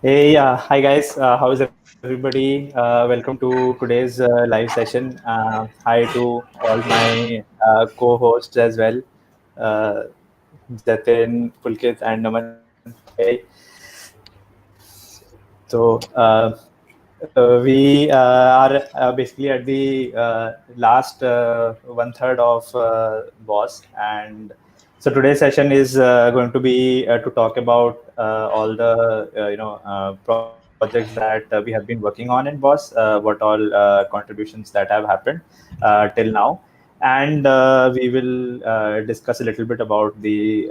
Hi guys. How is everybody? Welcome to today's live session. Hi to all my co-hosts as well, uh, Jatin, Pulkit, and Naman Bhaiya. So we are basically at the last one third of Boss, and so today's session is going to be to talk about all the projects that we have been working on in Boss, what all contributions that have happened till now, and we will discuss a little bit about the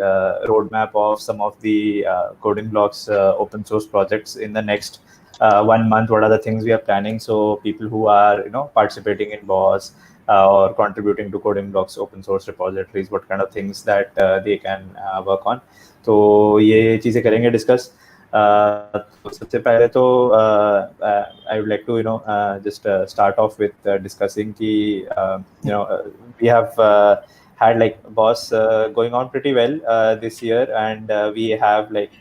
roadmap of some of the coding blocks open source projects in the next 1 month. What are the things we are planning? So people who are participating in BOSS or contributing to coding blocks open source repositories, what kind of things that they can work on. तो ये चीज़ें करेंगे discuss. तो सबसे पहले तो I would like to just start off with discussing कि we have had like BOSS going on pretty well this year, and we have like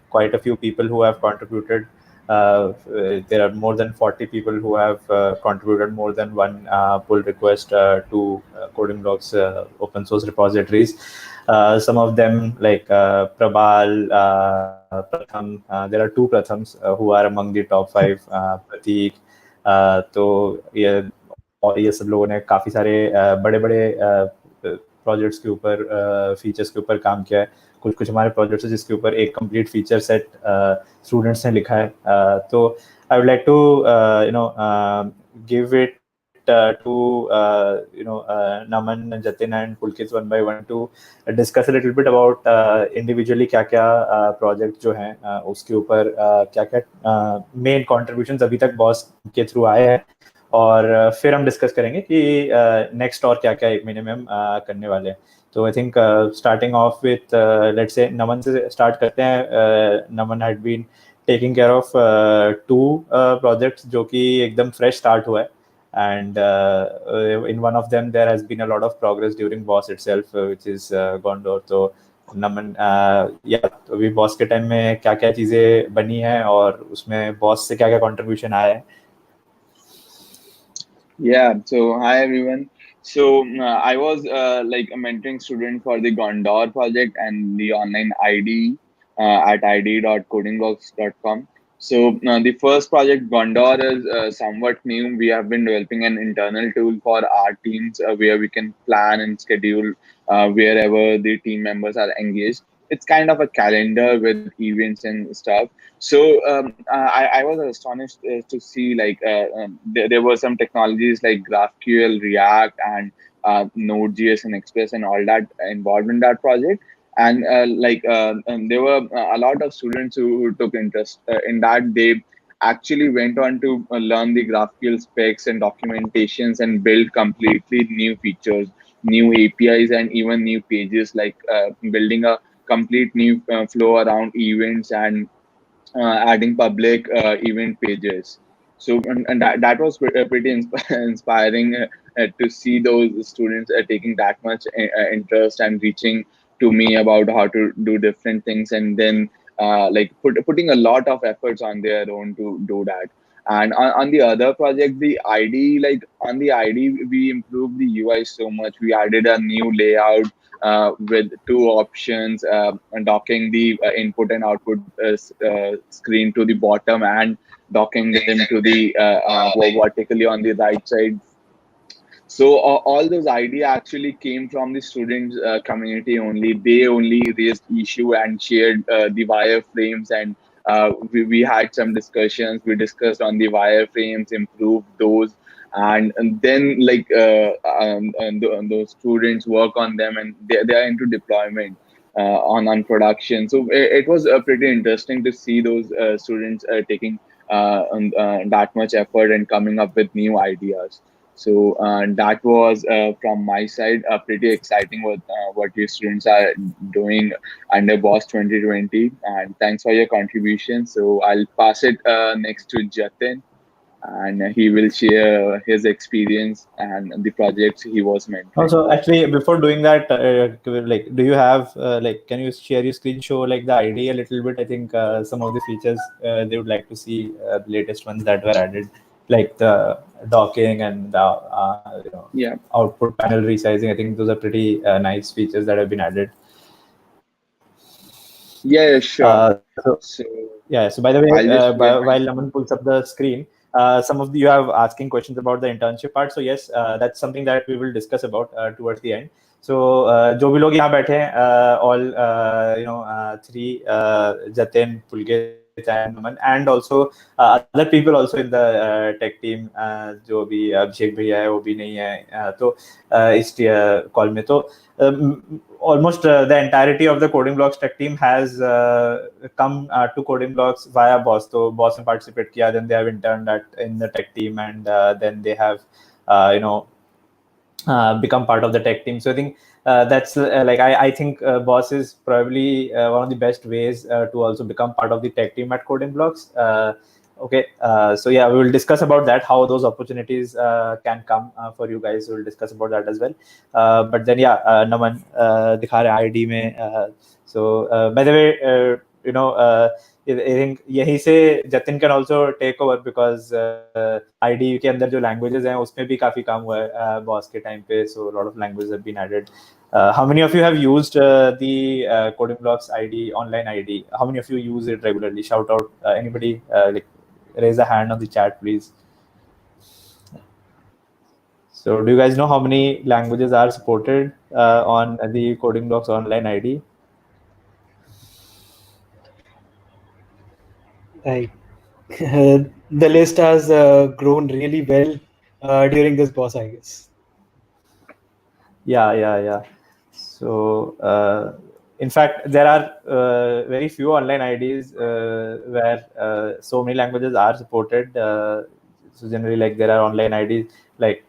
quite a few people who have contributed. There are more than 40 people who have contributed more than one pull request to coding blocks open source repositories. Some of them like Prabal, Pratham. There are two Prathams who are among the top five. Prateek. तो ये सब लोगों ने काफ़ी सारे बड़े बड़े projects के ऊपर फीचर्स के ऊपर काम किया है. कुछ कुछ हमारे प्रोजेक्ट्स हैं जिसके ऊपर एक कंप्लीट फीचर सेट स्टूडेंट्स ने लिखा है. तो I would like to give it to Naman, Jatin, and Pulkit one by one to discuss a little bit about individually क्या क्या प्रोजेक्ट जो हैं उसके ऊपर क्या क्या मेन कॉन्ट्रीब्यूशन अभी तक बॉस के थ्रू आए हैं, और फिर हम डिस्कस करेंगे कि नेक्स्ट और क्या क्या एक महीने में हम करने वाले हैं. तो I think starting off with let's say Naman से स्टार्ट करते हैं. Naman had been taking care of two projects जो कि एकदम फ्रेश स्टार्ट हुआ है, and in one of them there has been a lot of progress during boss itself, which is Gondor. तो नमन या तो अभी बॉस के टाइम में क्या क्या चीज़ें बनी हैं और उसमें बॉस से क्या क्या कंट्रीब्यूशन आया है. Yeah, so hi everyone. So I was like a mentoring student for the Gondor project and the online ID at id.codingblocks.com. So the first project Gondor is somewhat new. We have been developing an internal tool for our teams where we can plan and schedule wherever the team members are engaged. It's kind of a calendar with events and stuff. So I was astonished to see like there were some technologies like GraphQL, React, and Node.js and Express and all that involved in that project. And there were a lot of students who took interest in that. They actually went on to learn the GraphQL specs and documentations and build completely new features, new APIs, and even new pages, like building a complete new flow around events and adding public event pages. So and that was pretty inspiring to see those students taking that much interest and reaching to me about how to do different things, and then putting a lot of efforts on their own to do that. And on the other project, the ID, like on the ID, we improved the UI so much. We added a new layout with two options, docking the input and output screen to the bottom and docking them to the vertically on the right side. So all those idea actually came from the students community only. They only raised issue and shared the wireframes, and we had some discussions. We discussed on the wireframes, improved those, and then and those students work on them, and they are into deployment on production. So it was pretty interesting to see those students taking that much effort and coming up with new ideas. So that was from my side pretty exciting what your students are doing under Boss 2020. And thanks for your contribution. So I'll pass it next to Jatin. and he will share his experience and the projects he was mentoring. Also, actually, before doing that, like, do you have can you share your screen show like the ID a little bit? I think some of the features they would like to see the latest ones that were added, like the docking and the Yeah, output panel resizing. I think those are pretty nice features that have been added. yeah, sure. So So yeah. So by the way, I'll just share while my Naman pulls up the screen, some of you have asking questions about the internship part. So yes, that's something that we will discuss about towards the end. So जो भी लोग यहाँ बैठे हैं, all three, Jatin, Pulkit, and Naman, and also other people also in the tech team, जो अभी अभिषेक भैया है वो भी नहीं है, तो इस कॉल में तो almost the entirety of the coding blocks tech team has come to coding blocks via boss. So boss ने participate किया, then they have interned in the tech team, and then they have become part of the tech team. So I think that's I think boss is probably one of the best ways to also become part of the tech team at coding blocks. Okay, so yeah, we will discuss about that, how those opportunities can come for you guys. We will discuss about that as well. But then yeah, Naman दिखा रहे ID में. So by the way, I think यहीं से Jatin can also take over, because ID के अंदर जो languages हैं उसमें भी काफी काम हुआ है boss के time पे. So a lot of languages have been added. How many of you have used the coding blocks ID, online ID? How many of you use it regularly? Shout out, anybody, raise a hand on the chat, please. So do you guys know how many languages are supported on the coding blocks online ID? Like the list has grown really well during this boss, I guess. Yeah. So, in fact, there are very few online IDs where so many languages are supported. So generally, like, there are online IDs, like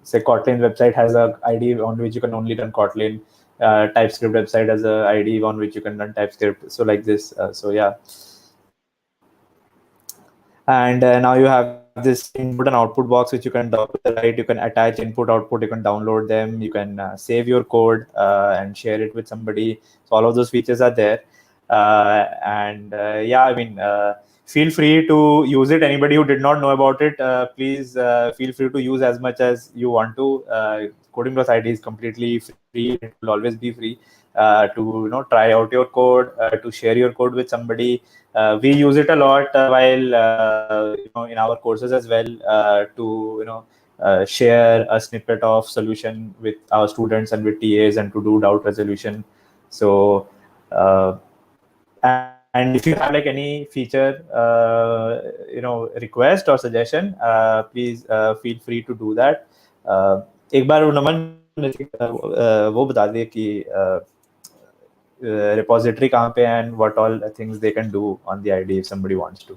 say Kotlin's website has a ID on which you can only run Kotlin. TypeScript website has a ID on which you can run TypeScript. So like this. So yeah. And now you have this input and output box which you can dock to the right. You can attach input output, you can download them, you can save your code and share it with somebody. So all of those features are there. And yeah, I mean, feel free to use it. Anybody who did not know about it, please feel free to use as much as you want to. Coding Plus ID is completely free, and it will always be free to try out your code, to share your code with somebody. We use it a lot while in our courses as well, to share a snippet of solution with our students and with TAs, and to do doubt resolution. So and if you have like any feature request or suggestion, please feel free to do that. एक बार नमन वो बता दिए कि repository कहाँ पे है, and what all things they can do on the ID if somebody wants to.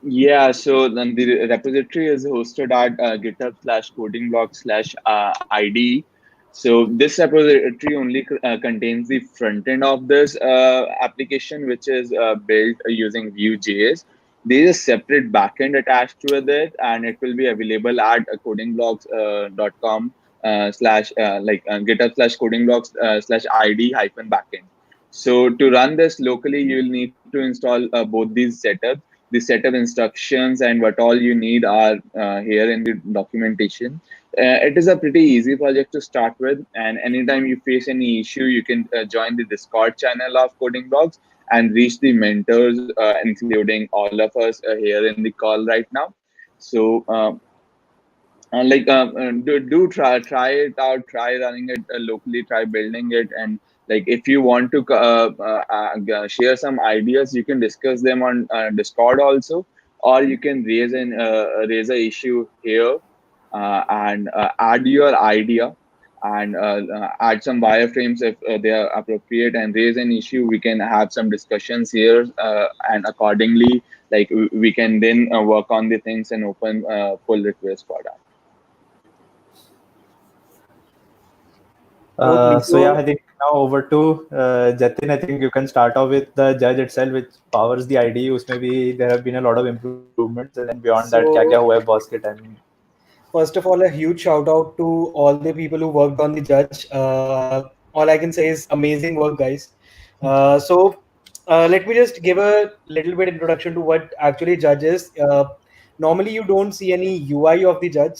yeah, so then the repository is hosted at github/codingblock/ide. So this repository only contains the front end of this application, which is built using Vue.js. There is a separate backend attached with it, and it will be available at codingblocks.com github/codingblocks/id hyphen backend. So to run this locally, you will need to install both these setups. The set of instructions and what all you need are here in the documentation. It is a pretty easy project to start with, and anytime you face any issue, you can join the Discord channel of Coding Blogs and reach the mentors, including all of us here in the call right now. So do try it out, try running it locally, try building it, and like if you want to share some ideas, you can discuss them on Discord also, or you can raise a issue here and add your idea and add some wireframes if they are appropriate, and raise an issue. We can have some discussions here, and accordingly, like we can then work on the things and open pull requests for that. Totally. So yeah, So I think now over to Jatin. I think you can start off with the judge itself, which powers the ID. उसमें भी there have been a lot of improvements, and then beyond that, क्या क्या हुआ so है boss के time में? first of all, a huge shout out to all the people who worked on the judge. All I can say is amazing work, guys. Let me just give a little bit introduction to what actually judge is. Normally, you don't see any UI of the judge.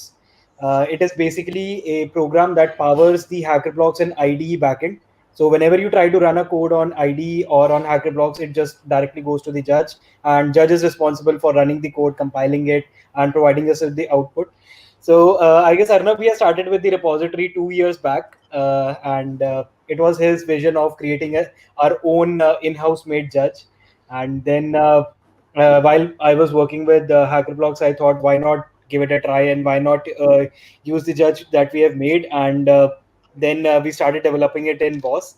It is basically a program that powers the HackerBlocks and IDE backend. So whenever you try to run a code on IDE or on HackerBlocks, it just directly goes to the judge, and judge is responsible for running the code, compiling it, and providing us with the output. So I guess Arnav Bhaiya started with the repository 2 years back, and it was his vision of creating our own in-house made judge. And then while I was working with HackerBlocks, I thought, why not give it a try and why not use the judge that we have made? And then we started developing it in Boss.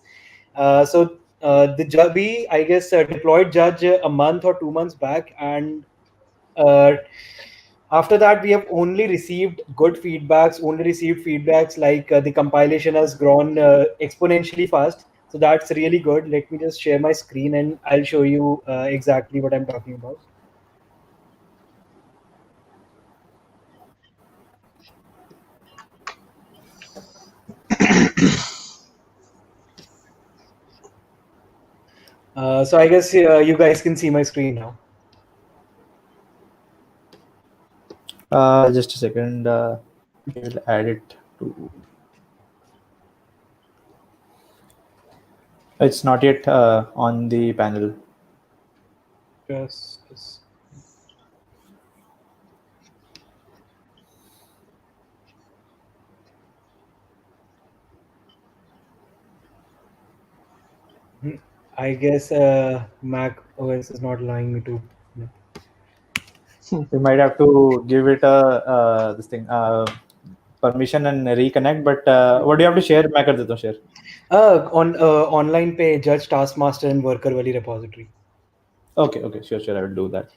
We, I guess, deployed Judge a month or 2 months back, and uh, after that, we have only received good feedbacks, only received feedbacks like the compilation has grown exponentially fast. So that's really good. Let me just share my screen and I'll show you exactly what I'm talking about. So I guess you guys can see my screen now. Just a second. We'll add it to. It's not yet on the panel. Just I guess Mac OS is not allowing me to. We might have to give it a this thing permission and reconnect. But what do you have to share? मैं कर देता हूँ share. On online pay judge taskmaster and worker wali repository. Okay, sure. I will do that.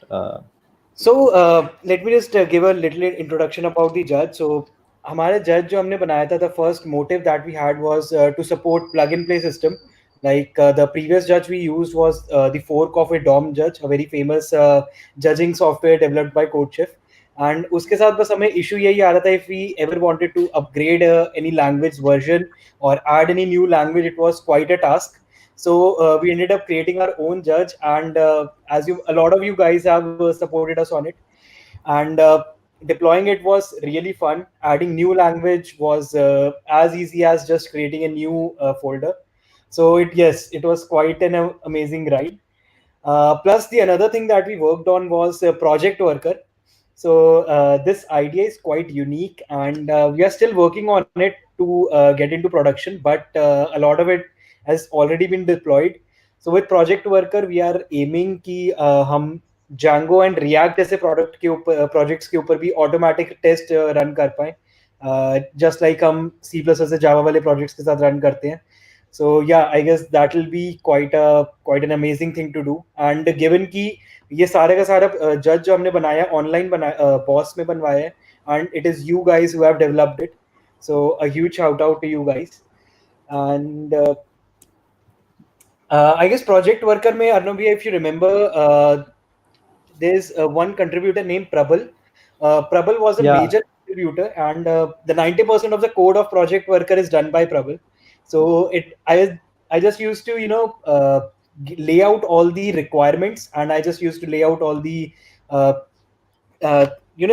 So let me just give a little introduction about the judge. So हमारे judge जो हमने बनाया था, the first motive that we had was to support plug and play system. Like the previous judge we used was the fork of a DOM judge, a very famous judging software developed by CodeChef. And उसके साथ बस हमें issue यही आ रहा था, if we ever wanted to upgrade any language version or add any new language, it was quite a task. So we ended up creating our own judge, and a lot of you guys have supported us on it, and deploying it was really fun. Adding new language was as easy as just creating a new folder. So it was quite an amazing ride. Plus, the another thing that we worked on was Project Worker. So this idea is quite unique, and we are still working on it to get into production. But a lot of it has already been deployed. So with Project Worker, we are aiming कि हम Django and React जैसे product के ऊपर projects के ऊपर भी automatic test run कर पाए, जस्ट लाइक हम C++ से जावा वाले प्रोजेक्ट्स के साथ रन करते हैं. So yeah, I guess that will be quite an amazing thing to do. And given कि ये सारे का सारा जज जो हमने बनाया ऑनलाइन बनाया बॉस में बनवाया है, and it is you guys who have developed it. So a huge shout out to you guys. And I guess Project Worker में Arnav bhaiya, if you remember, there's one contributor named Prabal. Prabal was a Yeah. major contributor, and the 90% of the code of Project Worker is done by Prabal. So I just used to lay out all the requirements, and I just used to lay out all the uh,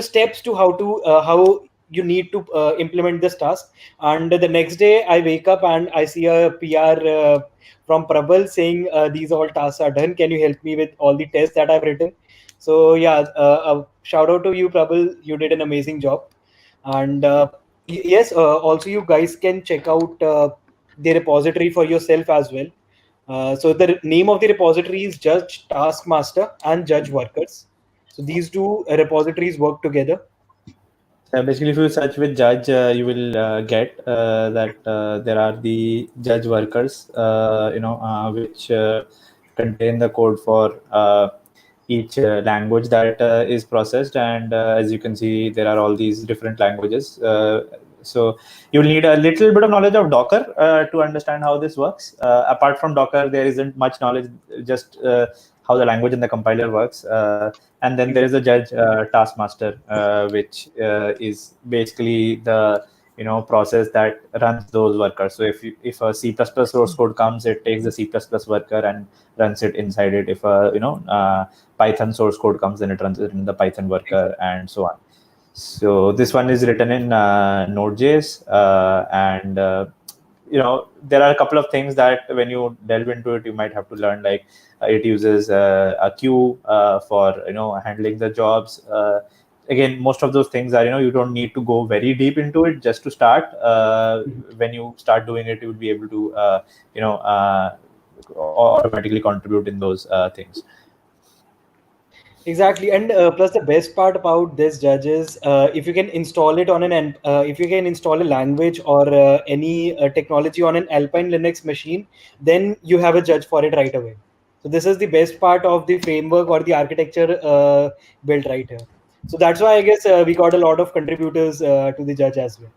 steps to how you need to implement this task. And the next day I wake up and I see a PR from Prabal saying these all tasks are done, can you help me with all the tests that I've written? So yeah, a shout out to you, Prabal. You did an amazing job. And yes, also you guys can check out the repository for yourself as well. So the name of the repository is Judge Taskmaster and Judge Workers. So these two repositories work together. Basically, if you search with judge, you will get that there are the judge workers, which contain the code for each language that is processed. And as you can see, there are all these different languages. So you'll need a little bit of knowledge of Docker to understand how this works. Apart from Docker, there isn't much knowledge, just how the language and the compiler works. And then there is a judge taskmaster, which is basically the process that runs those workers. So if a C++ source code comes, it takes the C++ worker and runs it inside it. If a Python source code comes, then it runs it in the Python worker, and so on. So this one is written in Node.js, and there are a couple of things that when you delve into it, you might have to learn. Like it uses a queue for handling the jobs. Again, most of those things are you don't need to go very deep into it just to start. When you start doing it, you would be able to automatically contribute in those things. Exactly, and plus the best part about this judge is if you can install it on if you can install a language or any technology on an Alpine Linux machine, then you have a judge for it right away. So this is the best part of the framework or the architecture built right here. So that's why I guess we got a lot of contributors to the judge as well.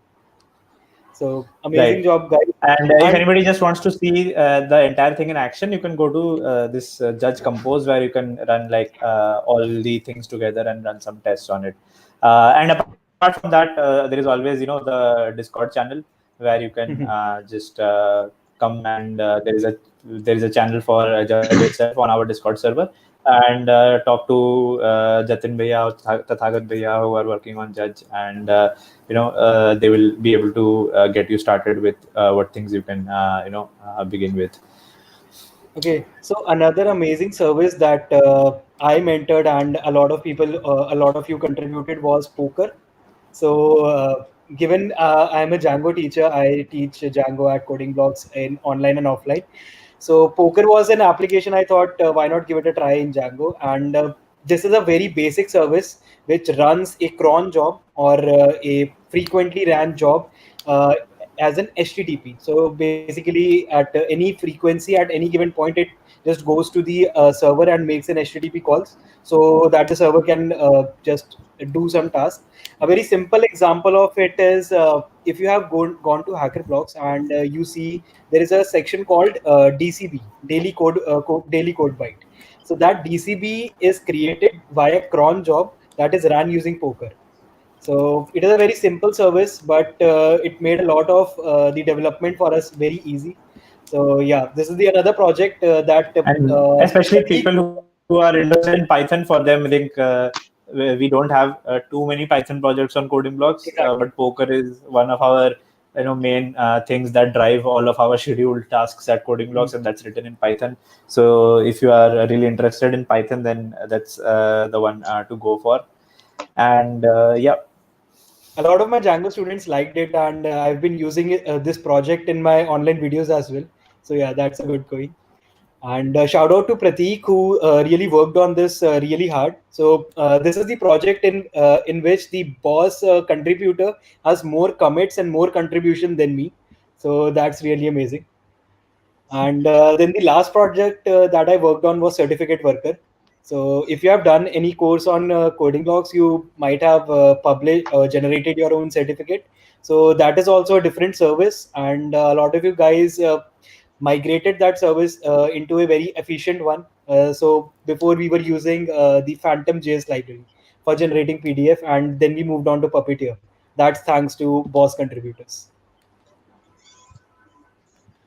So amazing Right. job, guys. And if anybody just wants to see the entire thing in action, you can go to this Judge Compose, where you can run like all the things together and run some tests on it. And apart from that, there is always the Discord channel, where you can just come, and there is a channel for Judge itself on our Discord server, and talk to Jatin Bhaiya or Tathagat Bhaiya, who are working on Judge, and they will be able to get you started with what things you can begin with. Okay, so another amazing service that I mentored and a lot of you contributed was Poker. So, given I'm a Django teacher, I teach Django at Coding Blocks in online and offline. So, Poker was an application I thought, why not give it a try in Django? And this is a very basic service which runs a cron job or a frequently ran job uh, as an HTTP. So, basically, at any frequency, at any given point, it just goes to the server and makes an HTTP calls so that the server can just do some task. A very simple example of it is if you have gone to Hacker Blocks and you see there is a section called DCB, Daily Code Byte. So that DCB is created via cron job that is run using Poker. So it is a very simple service, but it made a lot of the development for us very easy. So yeah, this is the another project that And especially people who are interested in Python, for them, I think we don't have too many Python projects on Coding Blocks, exactly. but Poker is one of our main things that drive all of our scheduled tasks at Coding Blocks, and that's written in Python. So if you are really interested in Python, then that's the one to go for. And yeah. A lot of my Django students liked it, and I've been using this project in my online videos as well. So yeah, that's a good going. And shout out to Prateek, who really worked on this really hard. So this is the project in which the boss contributor has more commits and more contribution than me. So that's really amazing. And then the last project that I worked on was certificate worker. So if you have done any course on coding blocks, you might have published generated your own certificate. So that is also a different service, and a lot of you guys migrated that service into a very efficient one. So before we were using the Phantom JS library for generating PDF, and then we moved on to Puppeteer. That's thanks to boss contributors.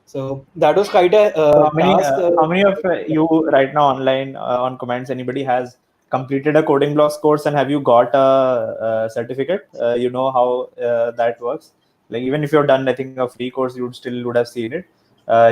So that was quite a So task. how many of you right now online on comments, anybody has completed a Coding Blocks course, and have you got a certificate? You know how that works. Like even if you've done, I think, a free course, you would have seen it.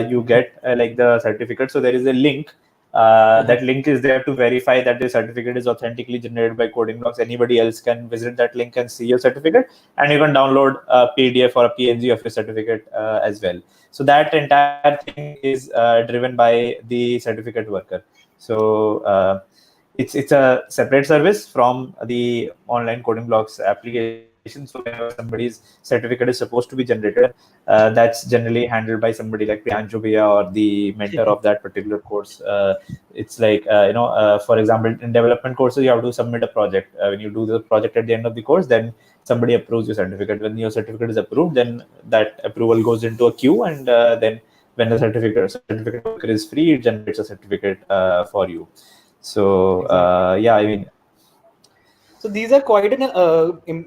You get like the certificate. So there is a link. That link is there to verify that the certificate is authentically generated by Coding Blocks. Anybody else can visit that link and see your certificate, and you can download a PDF or a PNG of your certificate as well. So that entire thing is driven by the certificate worker. So it's a separate service from the online Coding Blocks application. So whenever somebody's certificate is supposed to be generated, that's generally handled by somebody like Priyanshu Bhaiya or the mentor of that particular course. It's like for example, in development courses, you have to submit a project. When you do the project at the end of the course, then somebody approves your certificate. When your certificate is approved, then that approval goes into a queue, and then when the certificate worker is free, it generates a certificate for you. So Exactly. yeah, I mean, So these are quite an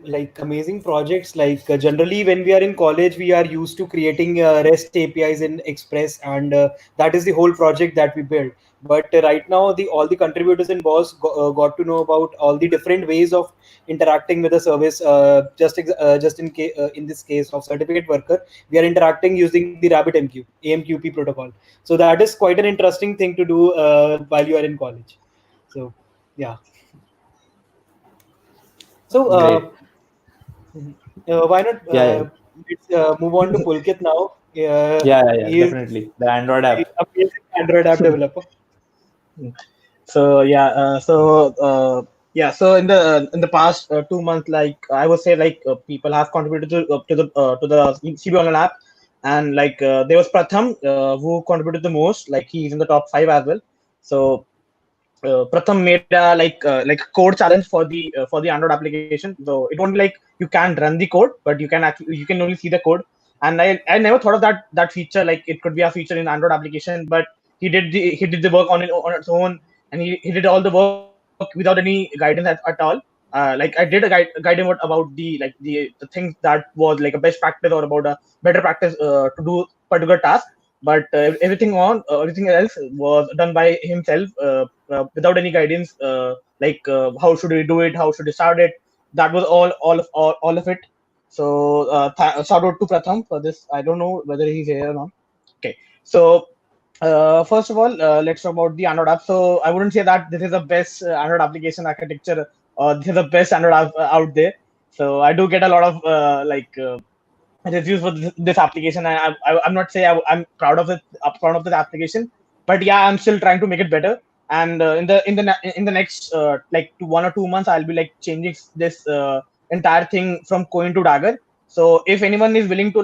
like amazing projects. Like generally, when we are in college, we are used to creating REST APIs in Express, and that is the whole project that we build. But right now, the all the contributors in Boss got to know about all the different ways of interacting with the service. Just in this case of certificate worker, we are interacting using the RabbitMQ AMQP protocol. So that is quite an interesting thing to do while you are in college. So yeah. So great. why not Yeah, yeah, let's move on to Pulkit now. yeah, He is definitely. The Android an app. amazing Android app developer. So yeah, yeah. So in the past 2 months, like I would say, like people have contributed to the CB Online app, and like there was Pratham who contributed the most. Like he's in the top 5 as well. So Pratham made a like code challenge for the Android application. So it won't be like you can run the code, but you can only see the code. And I never thought of that feature. Like it could be a feature in Android application, but he did the work on its own, and he did all the work without any guidance at all. Like I did guide him about the things that was like a best practice or about a better practice to do particular task, but everything else was done by himself without any guidance. How should we do it? How should we start it? That was all of it. So shout out to Pratham for this. I don't know whether he's here or not. Okay, so first of all, let's talk about the Android app. So I wouldn't say that this is the best Android application architecture or this is the best Android app out there. So I do get a lot of reviews for this application, and I'm not say I'm proud of this application, but yeah, I'm still trying to make it better. And in the next 1 or 2 months, I'll be like changing this entire thing from Coin to Dagger. So if anyone is willing to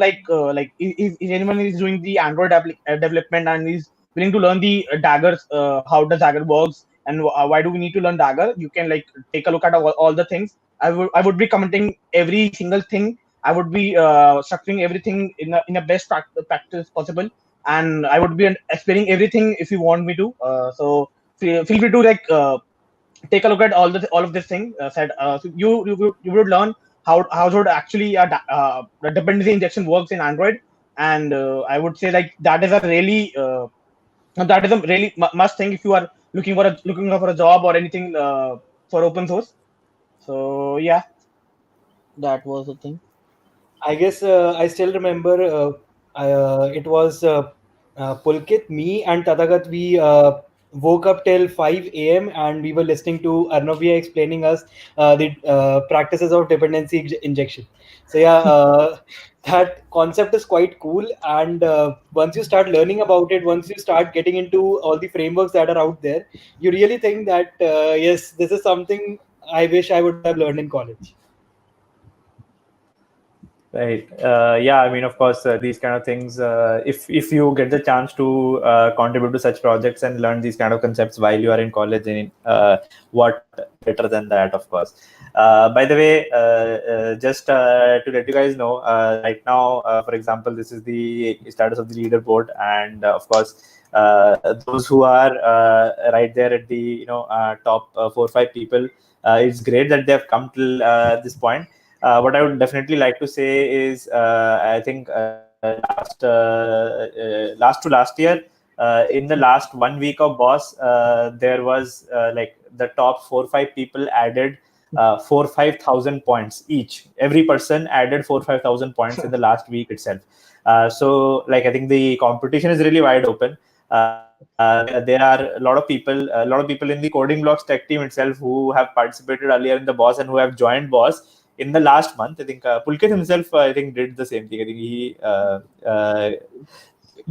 if anyone is doing the Android development and is willing to learn the Daggers, how does Dagger works and why do we need to learn Dagger, you can like take a look at all the things. I would be commenting every single thing. I would be structuring everything in a best practice possible, and I would be explaining everything if you want me to. So feel free to take a look at all of this thing said. So you would learn how should actually the dependency injection works in Android, and I would say like that is a really must thing if you are looking for a job or anything for open source. So yeah, that was the thing. I guess I still remember it was Pulkit, me, and Tadagat. We woke up till 5 a.m. and we were listening to Arnav Bhaiya explaining us the practices of dependency injection. So yeah, that concept is quite cool. And once you start learning about it, once you start getting into all the frameworks that are out there, you really think that yes, this is something I wish I would have learned in college. Right. Yeah. I mean, of course, these kind of things. If you get the chance to contribute to such projects and learn these kind of concepts while you are in college, what better than that? Of course. By the way, just to let you guys know, right now, for example, this is the status of the leaderboard, and of course, those who are right there at the top 4 or 5 people, it's great that they have come till this point. What I would definitely like to say is, I think last to last year, in the last 1 week of Boss, there was like the top 4 or 5 people added 4,000 to 5,000 points each. Every person added 4,000 to 5,000 points in the last week itself. So, like, I think the competition is really wide open. There are a lot of people in the coding blocks tech team itself who have participated earlier in the Boss and who have joined Boss in the last month. I think Pulkit himself, I think, did the same thing. I think he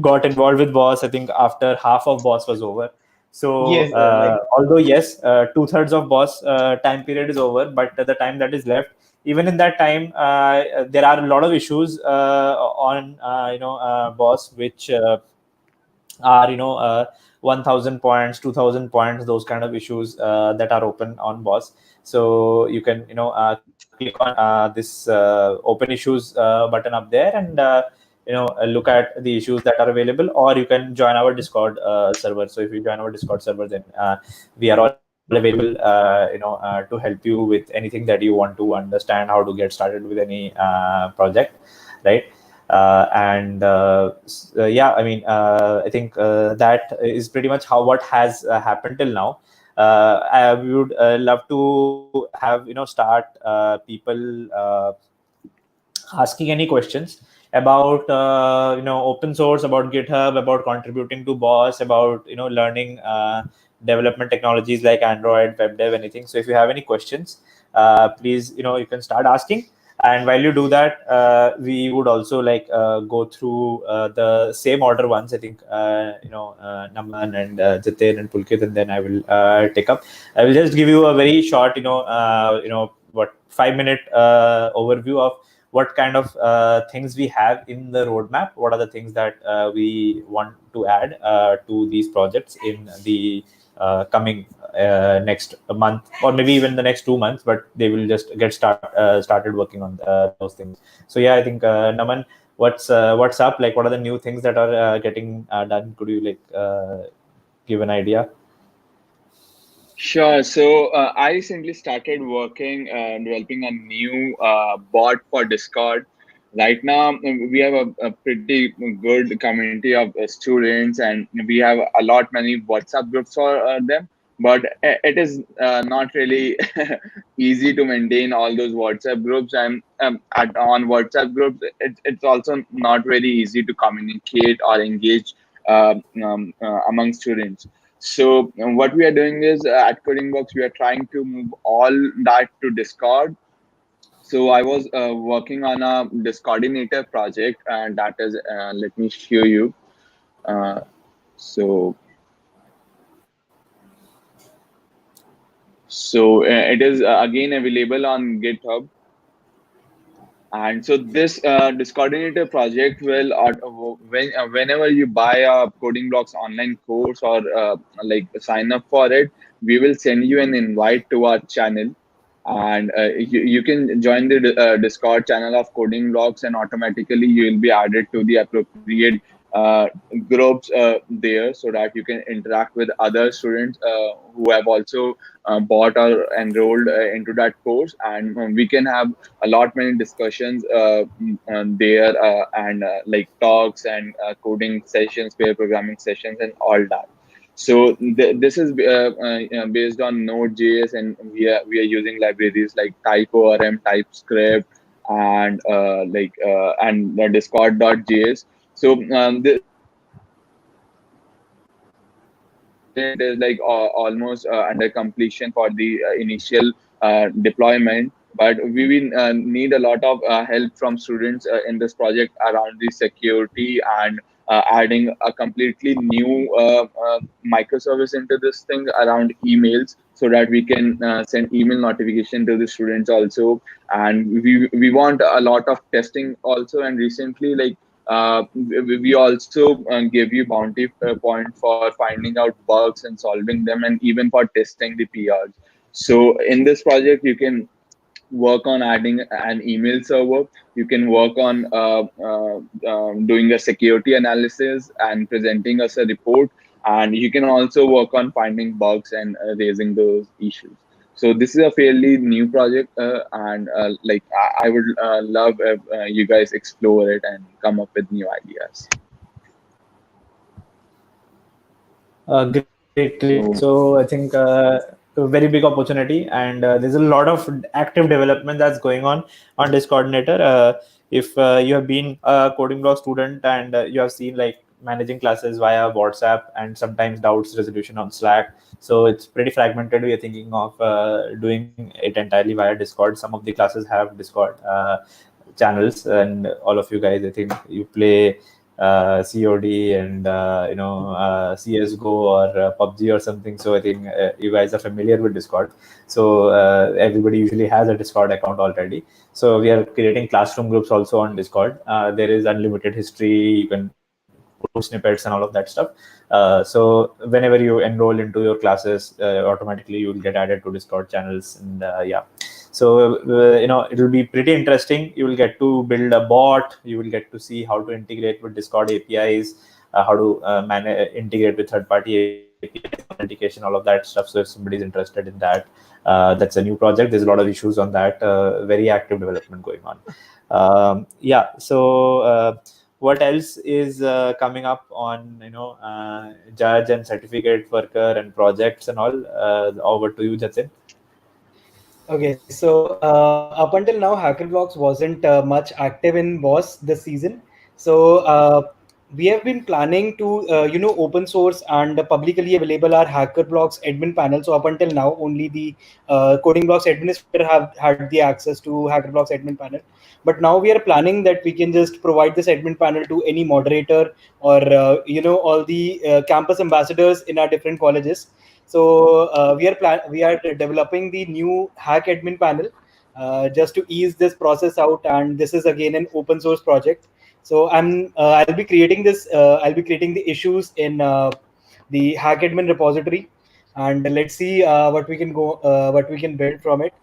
got involved with Boss, I think, after half of Boss was over. So, Yes, like although, yes, 2/3 of Boss time period is over, but the time that is left, even in that time, there are a lot of issues on, Boss, which are 1,000 points, 2,000 points, those kind of issues that are open on Boss. So you can click on this open issues button up there, and look at the issues that are available, or you can join our Discord server. So if you join our Discord server, then we are all available to help you with anything that you want to understand how to get started with any project, right? I think that is pretty much how what has happened till now. We would love to have start people asking any questions about open source, about GitHub, about contributing to Boss, about learning development technologies like Android, web dev, anything. So if you have any questions, please you can start asking. And while you do that, we would also go through the same order once. I think Naman and Jatin and Pulkit, and then I will take up. I will just give you a very short 5-minute overview of what kind of things we have in the roadmap. What are the things that we want to add to these projects in the coming next month, or maybe even the next 2 months, but they will just get started working on those things. So yeah, I think Naman, what's up? Like, what are the new things that are getting done? Could you give an idea? Sure. So I recently started working, developing a new bot for Discord. Right now, we have a pretty good community of students, and we have a lot many WhatsApp groups for them. But it is not really easy to maintain all those WhatsApp groups, and on WhatsApp groups, it's also not very easy to communicate or engage among students. So what we are doing is at Coding Box, we are trying to move all that to Discord. So I was working on a Discoordinator project, and that is, let me show you. Uh, so it is again available on GitHub. And so this Discoordinator project will, whenever you buy a Coding Blocks online course or sign up for it, we will send you an invite to our channel, and you can join the Discord channel of Coding Blocks, and automatically you will be added to the appropriate uh, groups there, so that you can interact with other students who have also bought or enrolled into that course, and we can have a lot many discussions there, and like talks and coding sessions, pair programming sessions, and all that. So this is based on Node.js, and we are using libraries like TypeORM, TypeScript, and and Discord.js. So it is like almost under completion for the initial deployment, but we will need a lot of help from students in this project around the security, and adding a completely new microservice into this thing around emails, so that we can send email notification to the students also. And we want a lot of testing also, and recently, we also give you bounty point for finding out bugs and solving them, and even for testing the PRs. So in this project, you can work on adding an email server. You can work on doing a security analysis and presenting us a report. And you can also work on finding bugs and raising those issues. So this is a fairly new project, and I would love if you guys explore it and come up with new ideas. Great. So I think a very big opportunity, and there's a lot of active development that's going on Discoordinator. If you have been a coding block student, and you have seen managing classes via WhatsApp and sometimes doubts resolution on Slack, so it's pretty fragmented. We are thinking of doing it entirely via Discord. Some of the classes have Discord channels, and all of you guys, I think you play COD and CS:GO or PUBG or something. So I think you guys are familiar with Discord. So everybody usually has a Discord account already. So we are creating classroom groups also on Discord. There is unlimited history. You can put snippets and all of that stuff. So whenever you enroll into your classes, automatically you will get added to Discord channels. And yeah. So it will be pretty interesting. You will get to build a bot. You will get to see how to integrate with Discord APIs, how to integrate with third-party APIs, authentication, all of that stuff. So if somebody's interested in that, that's a new project. There's a lot of issues on that. Very active development going on. Yeah. So what else is coming up on judge and certificate worker and projects and all? Over to you, Jatin. Okay, so up until now, HackerBlocks wasn't much active in BOSS this season. So we have been planning to, open source and publicly available our HackerBlocks admin panel. So up until now, only the Coding Blocks administrator have had the access to HackerBlocks admin panel. But now we are planning that we can just provide this admin panel to any moderator or all the campus ambassadors in our different colleges. So we are developing the new hack admin panel just to ease this process out, and this is again an open source project. So I'll be creating this. I'll be creating the issues in the hack admin repository, and let's see what we can build from it.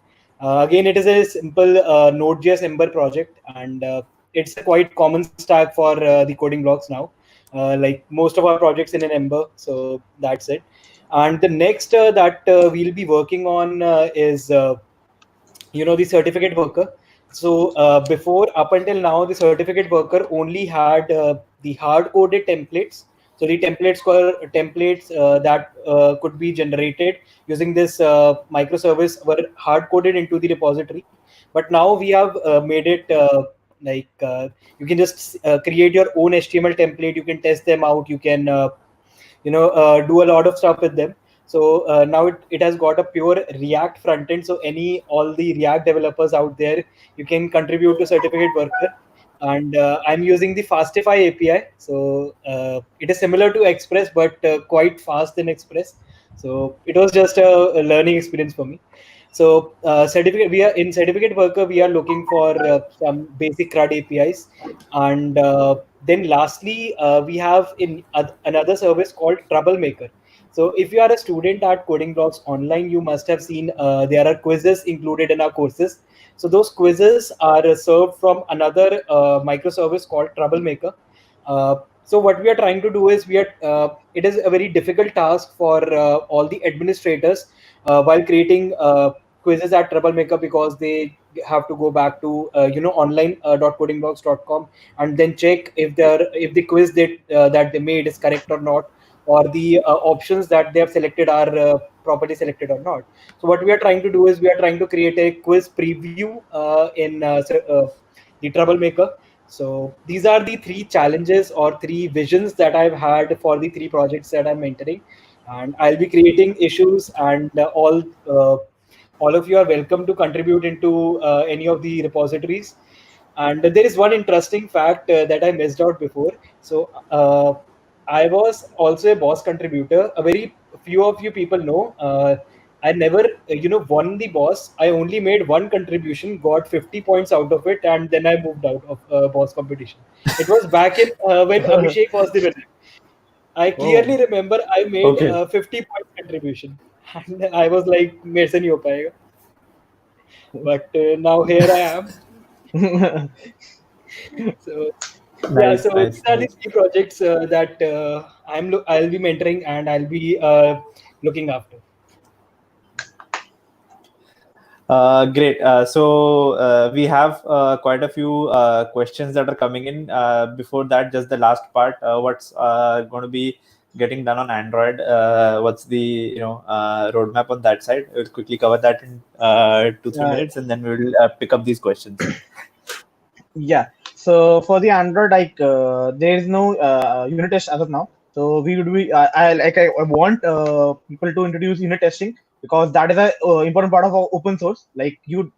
Again, it is a simple Node.js Ember project, and it's a quite common stack for the coding blocks now. Like most of our projects in an Ember, so that's it. And the next that we'll be working on is the certificate worker. So before, up until now, the certificate worker only had the hard coded templates. So the templates that could be generated using this microservice were hard coded into the repository. But now we have made it you can just create your own HTML template. You can test them out. You can do a lot of stuff with them. So now it has got a pure React front end. So all the React developers out there, you can contribute to certificate worker. And I'm using the Fastify API. So it is similar to Express, but quite fast in Express. So it was just a learning experience for me. So certificate worker, we are looking for some basic CRUD APIs. And then lastly, we have another service called Troublemaker. So if you are a student at Coding Blocks Online, you must have seen there are quizzes included in our courses. So those quizzes are served from another microservice called Troublemaker. So what we are trying to do is it is a very difficult task for all the administrators while creating quizzes at Troublemaker, because they have to go back to online.codingblocks.com and then check if the quiz that they made is correct or not, or the options that they have selected are properly selected or not. So what we are trying to do is we are trying to create a quiz preview in the Troublemaker. So these are the three challenges or three visions that I've had for the three projects that I'm mentoring, and I'll be creating issues, and all of you are welcome to contribute into any of the repositories. And there is one interesting fact that I missed out before. So I was also a boss contributor. A very few of you people know. I never, won the boss. I only made one contribution, got 50 points out of it, and then I moved out of boss competition. It was back in when Abhishek was the winner. I clearly remember I made Okay. 50 point contribution, and I was like, "मेरे से नहीं हो पाएगा." But now here I am. So yeah, Nice, so nice, these are the nice. three projects that I'll be mentoring and I'll be looking after. Great. So we have quite a few questions that are coming in. Before that, just the last part. What's going to be getting done on Android? What's the roadmap on that side? We'll quickly cover that in 2-3 minutes, and then we'll pick up these questions. Yeah. So for the Android, like there is no unit test as of now. So we would be I want people to introduce unit testing, because that is a important part of our open source. Like you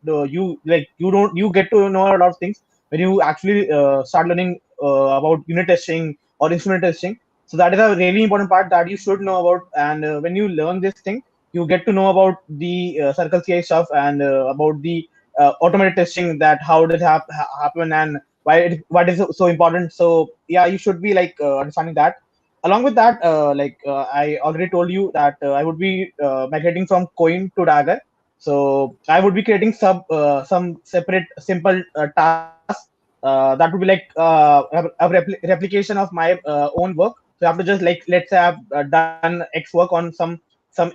get to know a lot of things when you actually start learning about unit testing or instrument testing. So that is a really important part that you should know about. And when you learn this thing, you get to know about the Circle CI stuff, and about the automated testing, that how did it happen, and what is so important. So yeah, you should be like understanding that. Along with that, I already told you that I would be migrating from Coin to Dagger. So I would be creating some separate simple tasks that would be like replication of my own work. So you have to just like, let's say I've done X work on some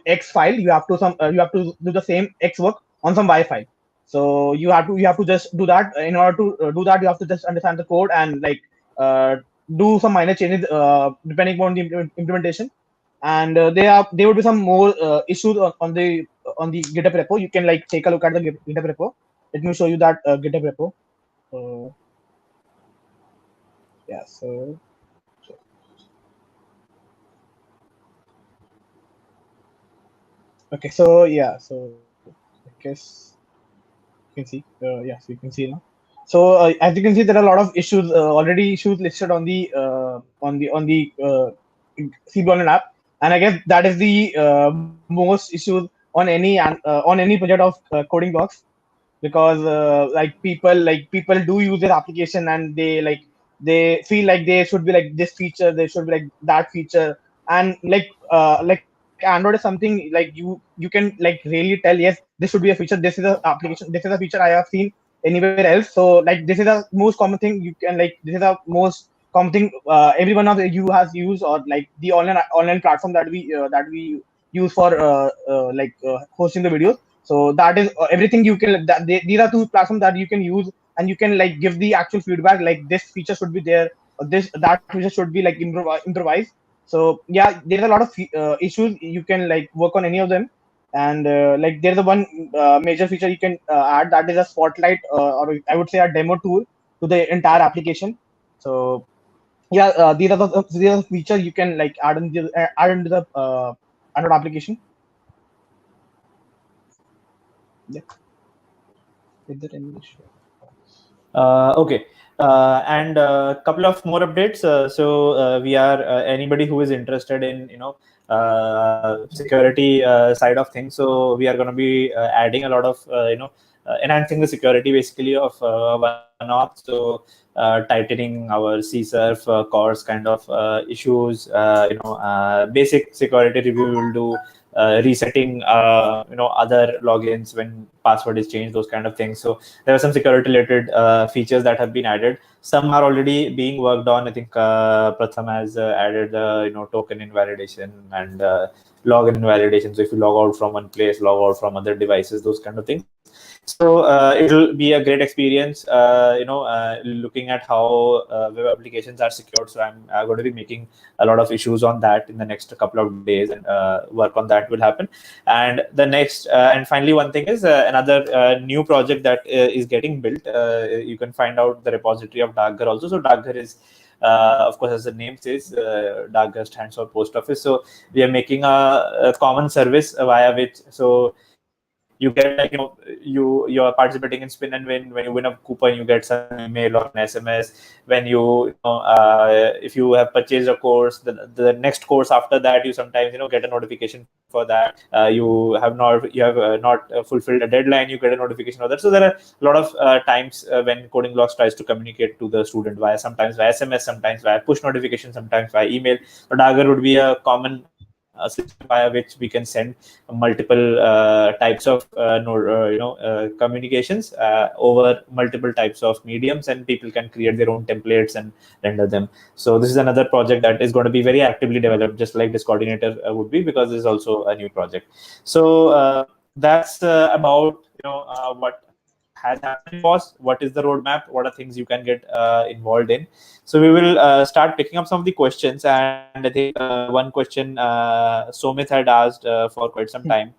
X file. You have to do the same X work on some Y file. So you have to just do that. In order to do that, you have to just understand the code and like do some minor changes depending on the implementation. And there would be some more issues on the GitHub repo. You can like take a look at the GitHub repo. Let me show you that GitHub repo. So yeah, okay, so yeah, so I guess you can see, yeah, so you can see now. So as you can see, there are a lot of issues already issues listed on the CB Online app, and I guess that is the most issues on any project of coding blocks, because like people do use their application, and they feel like they should be like this feature, they should be like that feature. And like Android is something like you can like really tell, yes, this should be a feature, this is a application, this is a feature I have seen anywhere else. So like this is the most common thing you can like this is the most common thing every one of you has used, or like the online platform that we use for hosting the videos. So that is everything you can these are two platforms that you can use, and you can like give the actual feedback, like this feature should be there, or this that feature should be like improvised. So yeah, there's a lot of issues. You can like work on any of them. And like there's a one major feature you can add, that is a spotlight, or I would say a demo tool to the entire application. So yeah, these are the features you can like add into the Android application. Yeah. Is there any issue? Okay. And a couple of more updates. So we are anybody who is interested in security side of things. So we are going to be adding a lot of enhancing the security basically of OneNote. So tightening our CSRF course kind of issues. Basic security review will do. Resetting other logins when password is changed, those kind of things. So there are some security related features that have been added. Some are already being worked on. I think Pratham has added token invalidation and login invalidation. So if you log out from one place, log out from other devices, those kind of things. So it'll be a great experience, looking at how web applications are secured. So I'm going to be making a lot of issues on that in the next couple of days, and work on that will happen. And the next and finally, one thing is another new project that is getting built. You can find out the repository of Dagghar also. So Dagghar is of course, as the name says, Dagghar stands for post office. So we are making a common service via which, so you get you are participating in spin and win. When you win a coupon, you get some email or an SMS. When if you have purchased a course, the next course after that, you sometimes get a notification for that. You have not fulfilled a deadline, you get a notification for that. So there are a lot of times when Coding Blocks tries to communicate to the student sometimes via SMS, sometimes via push notification, sometimes via email. But Dagger would be a common system via which we can send multiple types of communications over multiple types of mediums, and people can create their own templates and render them. So this is another project that is going to be very actively developed, just like this coordinator would be, because this is also a new project. So that's about what has happened in WAS, what is the roadmap, what are things you can get involved in. So we will start picking up some of the questions, and I think one question Somit had asked for quite some time.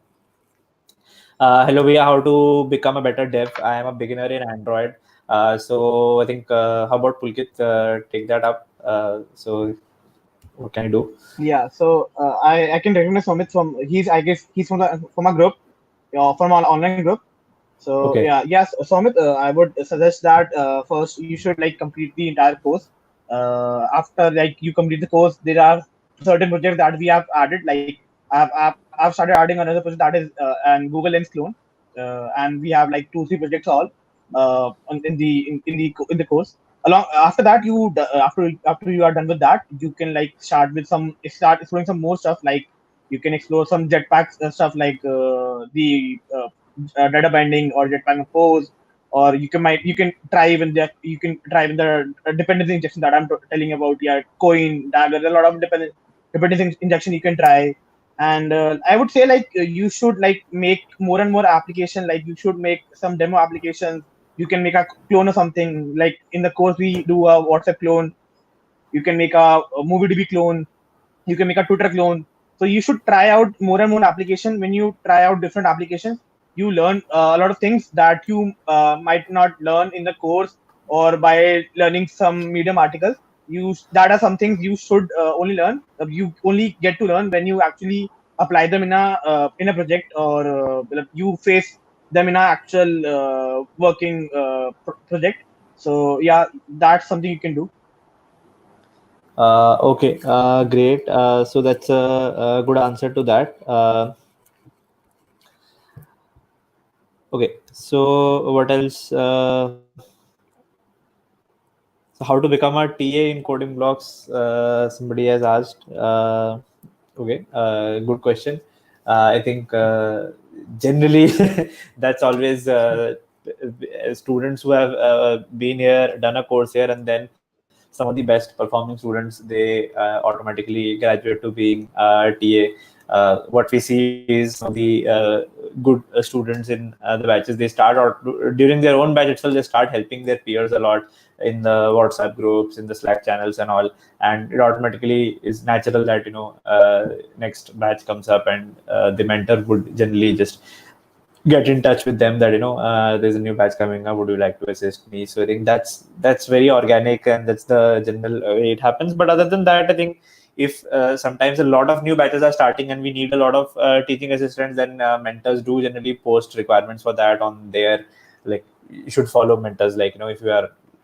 Hello, Bhaiya, how to become a better dev? I am a beginner in Android. So I think how about Pulkit take that up? So what can I do? Yeah, so I can recognize Sumit from I guess he's from a group, from an online group. So Okay. yeah, yes, Sumit, I would suggest that first you should like complete the entire course. After like you complete the course, there are certain projects that we have added. Like I've started adding another project that is an Google Lens clone, and we have like 2-3 projects all in the course. Along after that, after you are done with that, you can like start exploring some more stuff. Like you can explore some jetpack stuff, like data binding or Jetpack Compose, or you can try even the dependency injection that I'm telling about. Yeah, Coin, Dagger, there are a lot of dependency injection you can try. And I would say like you should like make more and more application. Like you should make some demo applications. You can make a clone or something. Like in the course we do a WhatsApp clone. You can make a MovieDB clone. You can make a Twitter clone. So you should try out more and more application. When you try out different applications, you learn a lot of things that you might not learn in the course or by learning some medium articles. That are some things you should only learn. You only get to learn when you actually apply them in a project, or you face them in a actual working project. So yeah, that's something you can do. Okay, great. So that's a good answer to that. Okay, so what else? So how to become a TA in coding blocks? Somebody has asked. Okay, good question. I think generally that's always students who have been here, done a course here, and then some of the best performing students, they automatically graduate to being TA. What we see is some of the good students in the batches, they start or during their own batch itself, they start helping their peers a lot in the WhatsApp groups, in the Slack channels and all, and it automatically is natural that next batch comes up, and the mentor would generally just get in touch with them that there's a new batch coming up, would you like to assist me? So I think that's very organic, and that's the general way it happens. But other than that, I think if sometimes a lot of new batches are starting and we need a lot of teaching assistants, then mentors do generally post requirements for that on their, like, you should follow mentors, like,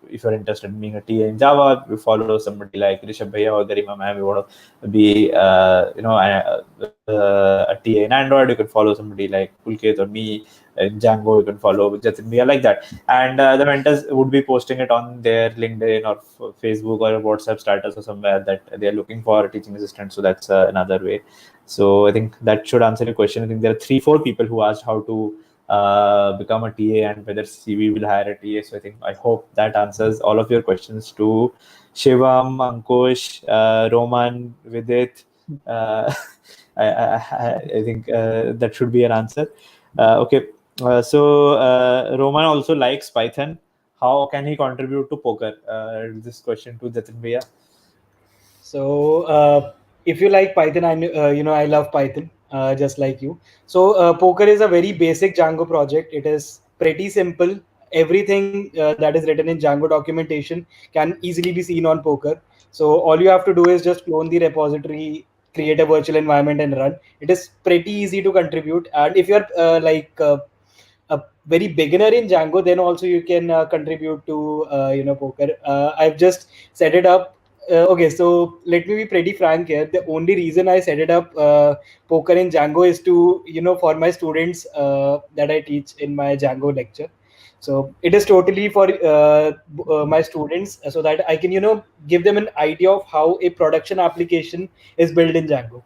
if you're interested in being a TA in Java, you follow somebody like Rishabh Bhaiya or Garima ma'am. You want to be a TA in Android, you can follow somebody like Pulkit or me. In Django, you can follow Jatin Bhaiya, like that. And the mentors would be posting it on their LinkedIn or Facebook or WhatsApp status or somewhere that they are looking for a teaching assistant. So that's another way. So I think that should answer your question. I think there are 3-4 people who asked how to become a TA and whether CV will hire a TA. So I hope that answers all of your questions to Shivam, Ankush, Roman, Vidit. I think that should be an answer. Okay. So Roman also likes Python. How can he contribute to poker? This question to Jatin Bhaiya. So if you like Python, I love Python just like you. So Poker is a very basic Django project. It is pretty simple. Everything that is written in Django documentation can easily be seen on Poker. So all you have to do is just clone the repository, create a virtual environment, and run. It is pretty easy to contribute. And if you're a very beginner in Django, then also you can contribute to Poker. I've just set it up. Okay, so let me be pretty frank here. The only reason I set it up Poker in Django is to for my students that I teach in my Django lecture. So it is totally for my students, so that I can give them an idea of how a production application is built in Django.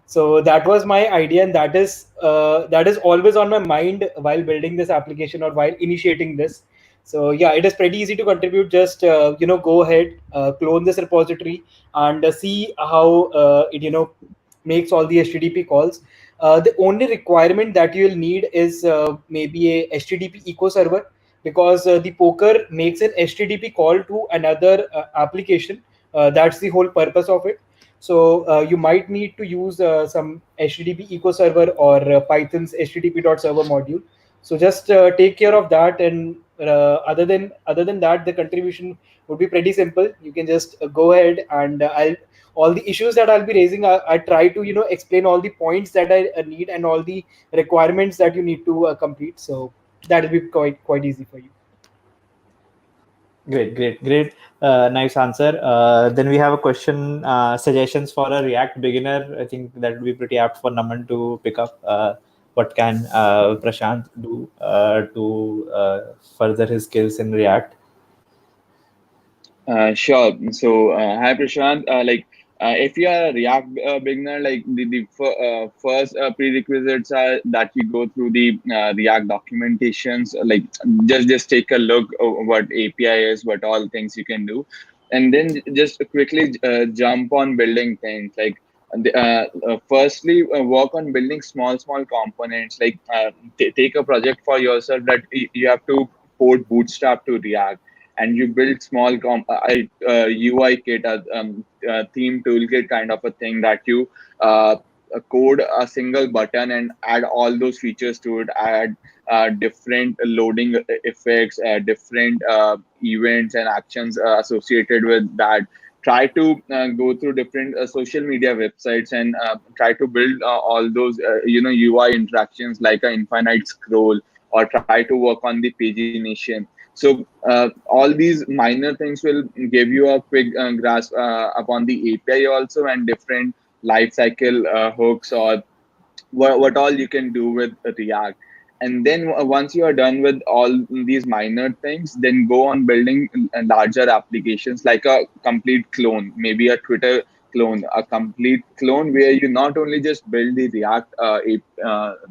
So that was my idea, and that is always on my mind while building this application or while initiating this. So yeah, it is pretty easy to contribute. Just go ahead, clone this repository, and see how it makes all the HTTP calls. The only requirement that you will need is maybe a HTTP echo server, because the Poker makes an HTTP call to another application. That's the whole purpose of it. So you might need to use some HTTP echo server or Python's HTTP.server module. So just take care of that, and other than that, the contribution would be pretty simple. You can just go ahead, and I'll all the issues that I'll be raising. I try to explain all the points that I need and all the requirements that you need to complete. So that will be quite easy for you. Great. Nice answer. Then we have a question, suggestions for a React beginner. I think that would be pretty apt for Naman to pick up. What can Prashant do to further his skills in React? Sure. So, hi Prashant. If you are a React beginner, like the first prerequisites are that you go through the React documentations, like just take a look what API is, what all things you can do, and then just quickly jump on building things. Like firstly, work on building small components. Like take a project for yourself that you have to port Bootstrap to React, and you build small UI kit, theme toolkit kind of a thing that you code a single button and add all those features to it, add different loading effects, different events and actions associated with that. Try to go through different social media websites and try to build all those UI interactions like an infinite scroll, or try to work on the pagination. So all these minor things will give you a quick grasp upon the API also, and different life cycle hooks, or what all you can do with React. And then once you are done with all these minor things, then go on building larger applications like a complete clone, maybe a Twitter clone, a complete clone where you not only just build the React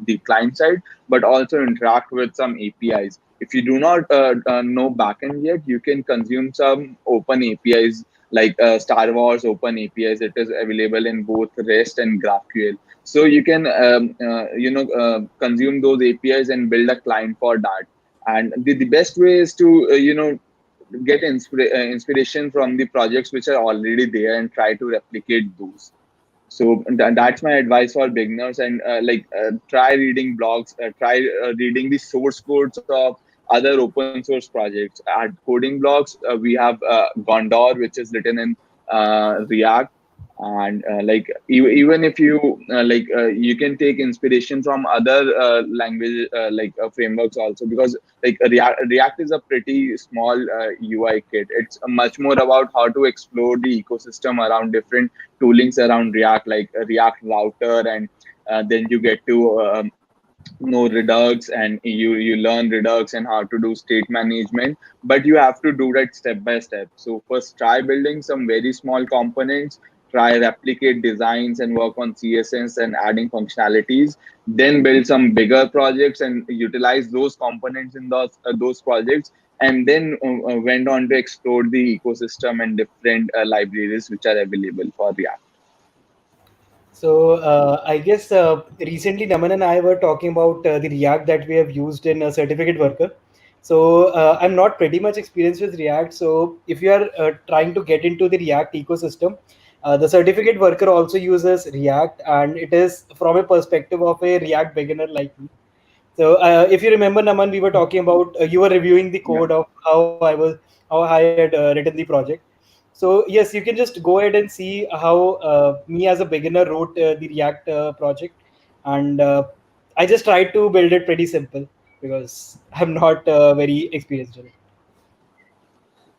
the client side, but also interact with some APIs. If you do not know backend yet, you can consume some open APIs like Star Wars open APIs. It is available in both REST and GraphQL, so you can consume those APIs and build a client for that. And the best way is to get inspiration from the projects which are already there and try to replicate those. So that's my advice for beginners. And try reading blogs, try reading the source codes of other open source projects. At coding blogs, we have Gondor, which is written in React. And even if you you can take inspiration from other language frameworks also, because React is a pretty small UI kit. It's much more about how to explore the ecosystem around different toolings around React, like React router, and then you get to know Redux, and you learn Redux and how to do state management. But you have to do that step by step. So first, try building some very small components. Try replicate designs and work on CSS and adding functionalities. Then build some bigger projects and utilize those components in those projects. And then went on to explore the ecosystem and different libraries which are available for React. So I guess recently Naman and I were talking about the React that we have used in a certificate worker. So I'm not pretty much experienced with React. So if you are trying to get into the React ecosystem, the certificate worker also uses React, and it is from a perspective of a React beginner like me. So if you remember, Naman, we were talking about you were reviewing the Yeah. code of how I had written the project. So yes, you can just go ahead and see how me as a beginner wrote the React project, and I just tried to build it pretty simple because I'm not very experienced in it.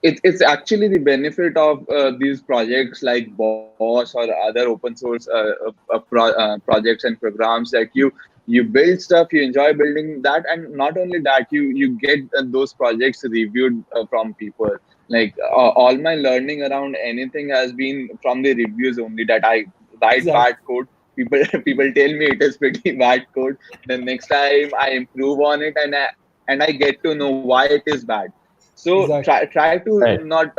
It's actually the benefit of these projects like Boss or other open source projects and programs, that you build stuff, you enjoy building that, and not only that, you get those projects reviewed from people. Like all my learning around anything has been from the reviews only, that I write Exactly. bad code. People people tell me it is pretty bad code. The next time I improve on it, and I get to know why it is bad. So Exactly. try to Right. not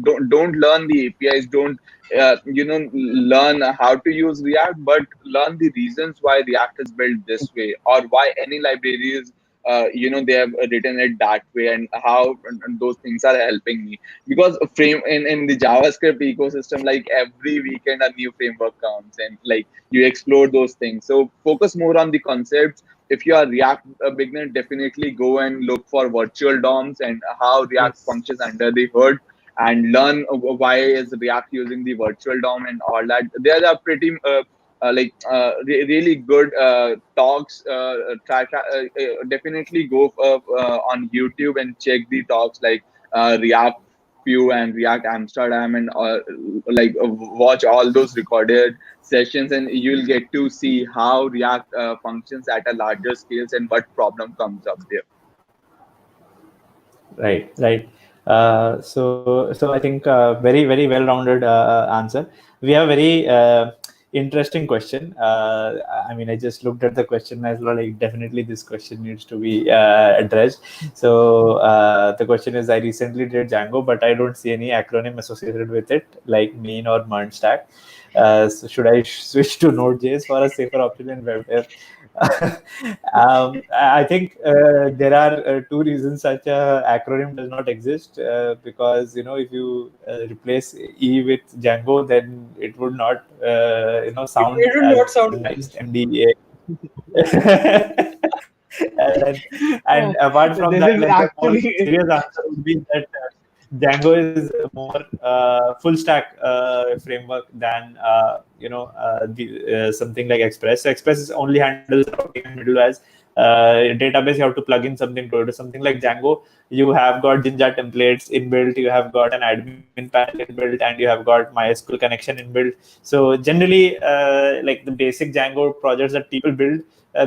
don't learn the APIs, don't learn how to use React, but learn the reasons why React is built this way, or why any libraries they have written it that way, and how and those things are helping me. Because frame in the JavaScript ecosystem, like every weekend a new framework comes, and like you explore those things. So focus more on the concepts. If you are React a beginner, definitely go and look for virtual DOMs and how React Yes. functions under the hood, and learn why is React using the virtual DOM and all that. There are pretty really good talks. Definitely go on YouTube and check the talks like React Pew and React Amsterdam, and watch all those recorded sessions, and you'll get to see how React functions at a larger scales and what problem comes up there. Right, right. So I think very very well rounded answer. We have a very interesting question. I mean, I just looked at the question as well. Like, definitely this question needs to be addressed. So the question is: I recently did Django, but I don't see any acronym associated with it, like mean or MERN stack. So should I switch to Node.js for a safer option in web dev? I think there are two reasons such a acronym does not exist. Because if you replace E with Django, then it would not sound It will as not sound nice. good. MDA. And apart from This that, is like the more actually serious answer would be that Django is more full stack framework than something like Express. So Express only handles routing and middlewares. Database, you have to plug in something to it. Something like Django, you have got Jinja templates inbuilt, you have got an admin panel inbuilt, and you have got MySQL connection inbuilt. So generally, like the basic Django projects that people build,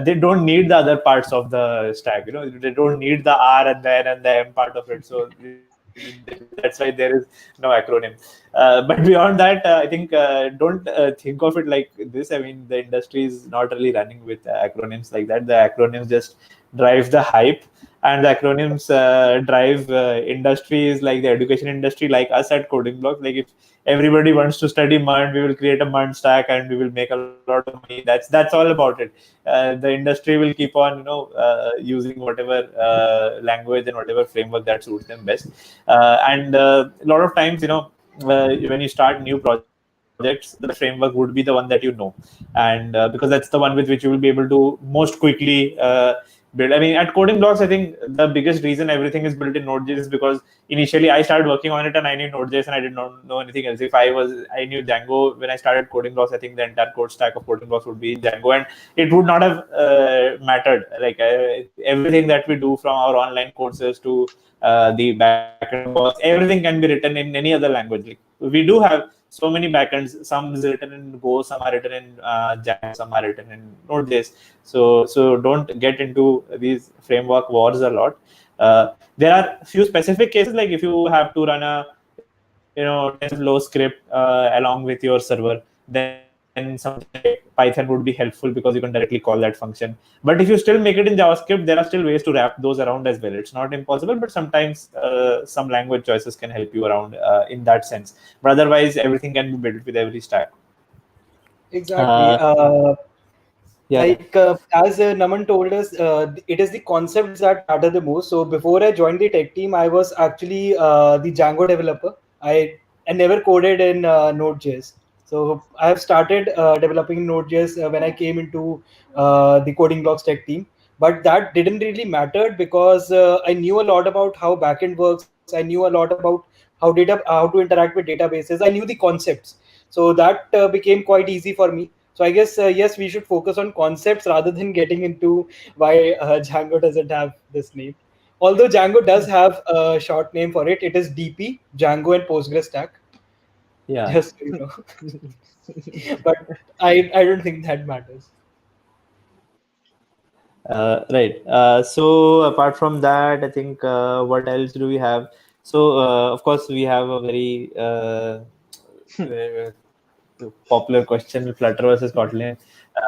they don't need the other parts of the stack. They don't need the R and the N and the M part of it. So that's why there is no acronym. But beyond that, I think don't think of it like this. I mean, the industry is not really running with acronyms like that. The acronyms just drive the hype, and the acronyms drive industries like the education industry, like us at Coding Blocks. Like, if everybody wants to study MERN, we will create a MERN stack and we will make a lot of money. That's all about it. The industry will keep on using whatever language and whatever framework that suits them best. And a lot of times, when you start new projects, the best framework would be the one that and because that's the one with which you will be able to most quickly build. I mean, at Coding Blocks, I think the biggest reason everything is built in Node.js is because initially I started working on it and I knew Node.js and I did not know anything else. If I knew Django when I started Coding Blocks, I think the entire code stack of Coding Blocks would be Django, and it would not have mattered. Like everything that we do, from our online courses to the backend of Boss, everything can be written in any other language. Like, we do have so many backends. Some is written in Go, some are written in Django, some are written in Node.js. So don't get into these framework wars a lot. There are few specific cases, like if you have to run a TensorFlow script along with your server, then something like Python would be helpful because you can directly call that function. But if you still make it in JavaScript, there are still ways to wrap those around as well. It's not impossible, but sometimes some language choices can help you around in that sense. But otherwise, everything can be built with every stack. Exactly. Yeah. As Naman told us, it is the concepts that matter the most. So before I joined the tech team, I was actually the Django developer. I never coded in Node.js. So I have started developing in Node.js when I came into the Coding Blocks tech team. But that didn't really matter because I knew a lot about how backend works. I knew a lot about how to interact with databases. I knew the concepts. So that became quite easy for me. So I guess yes, we should focus on concepts rather than getting into why Django doesn't have this name. Although Django does have a short name for it, it is DP, Django and Postgres stack. Yeah. Just so you know, but I don't think that matters. Right. So apart from that, I think what else do we have? So of course we have a very popular question: Flutter versus Kotlin.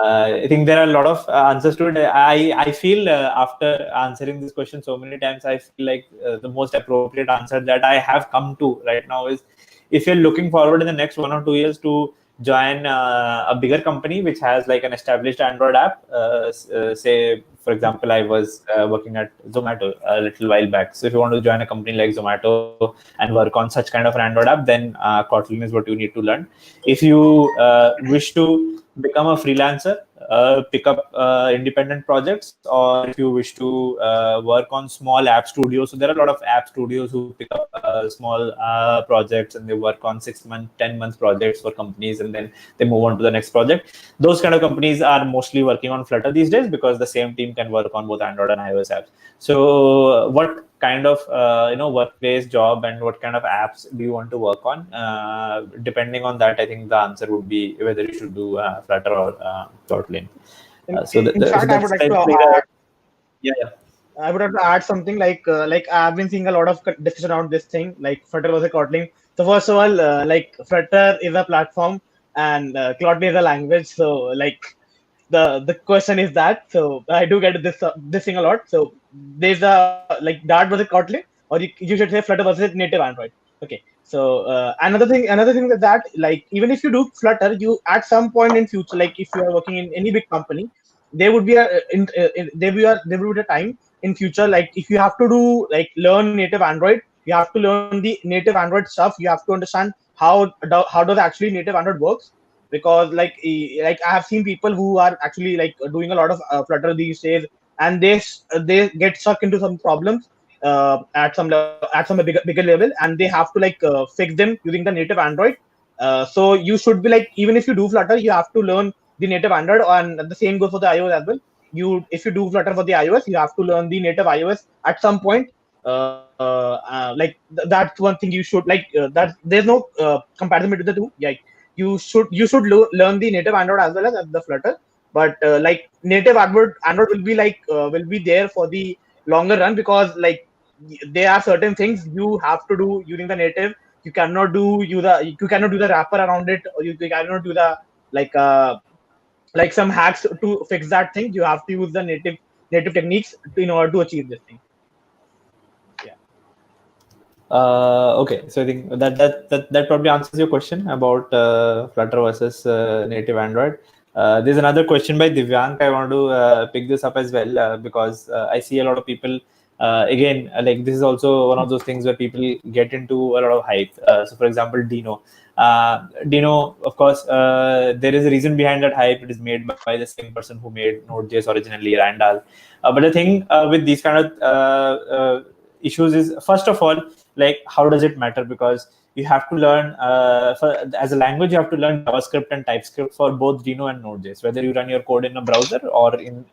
I think there are a lot of answers to it. I feel after answering this question so many times, I feel like the most appropriate answer that I have come to right now is, if you're looking forward in the next 1 or 2 years to join a bigger company which has like an established Android app, say for example, I was working at Zomato a little while back. So if you want to join a company like Zomato and work on such kind of an Android app, then Kotlin is what you need to learn. If you wish to become a freelancer, pick up independent projects, or if you wish to work on small app studios. So there are a lot of app studios who pick up small projects and they work on 6 month, 10 month projects for companies, and then they move on to the next project. Those kind of companies are mostly working on Flutter these days because the same team can work on both Android and iOS apps. So what kind of workplace job and what kind of apps do you want to work on? Depending on that, I think the answer would be whether you should do Flutter or Kotlin. in fact, I would that's like to like add. yeah. I would have to add something like I've been seeing a lot of discussion around this thing, like Flutter versus Kotlin. So first of all, like Flutter is a platform and Kotlin is a language. So like the question is that. So I do get this thing a lot. So there's a like Dart versus Kotlin, or you should say Flutter versus native Android. Okay. So another thing is that like even if you do Flutter, you at some point in future, like if you are working in any big company, there would be there would be a time in future, like if you have to do like learn native Android, you have to learn the native Android stuff. You have to understand how does actually native Android works, because like I have seen people who are actually like doing a lot of Flutter these days, and they get stuck into some problems at some bigger level, and they have to like fix them using the native Android. So you should be like, even if you do Flutter, you have to learn the native Android, and the same goes for the iOS as well. If you do Flutter for the iOS, you have to learn the native iOS at some point. That's one thing you should like. That there's no comparison between the two. Like you should learn the native Android as well as the Flutter. But like native Android will be there for the longer run, because like there are certain things you have to do using the native. You cannot do the wrapper around it, or you cannot do the like uh, like some hacks to fix that thing. You have to use the native techniques in order to achieve this thing. Yeah. Okay, so I think that probably answers your question about Flutter versus native Android. There's another question by Divyank. I want to pick this up as well because I see a lot of people. Again, like this is also one of those things where people get into a lot of hype. So, for example, Dino. Dino, of course, there is a reason behind that hype. It is made by the same person who made Node.js originally, Randall. But the thing with these kind of issues is, first of all, like how does it matter? Because you have to learn as a language, you have to learn JavaScript and TypeScript for both Dino and Node.js, whether you run your code in a browser or in